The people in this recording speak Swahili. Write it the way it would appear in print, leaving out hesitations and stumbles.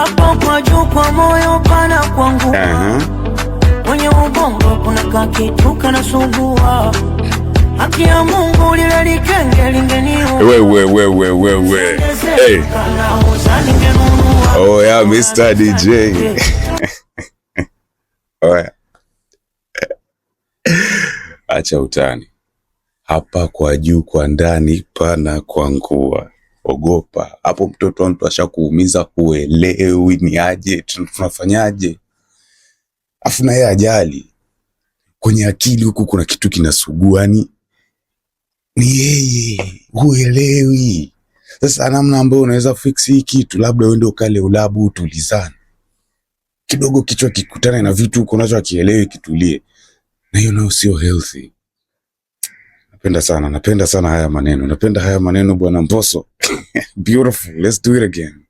hapo kwa juu kwa moyo pana kwangu. Kwenye ubongo kuna kakitu kanasumbua. Haki ya Mungu lile likenge lingeniua. Wewe. Hey. Oh yeah, Mr. DJ. Oya. Acha utani. Hapa kwa juu kwa ndani pana kwangua. Ogopa. Hapo mtoto wa mtu ashakuumiza, huelewi ni aje, tunafanyaje? Afu na yeye ajali. Kwenye akili huku kuna kitu kinasugua, ni yeye, huelewi. Sasa namna ambayo unaweza fix hii kitu, labda uende ukale ulabu utulizane kidogo, kichwa kikutane na vitu uko nacho akielewi, kitulie. Na hiyo nao sio healthy. Napenda sana haya maneno. Napenda haya maneno bwana Mbosso. Beautiful. Let's do it again.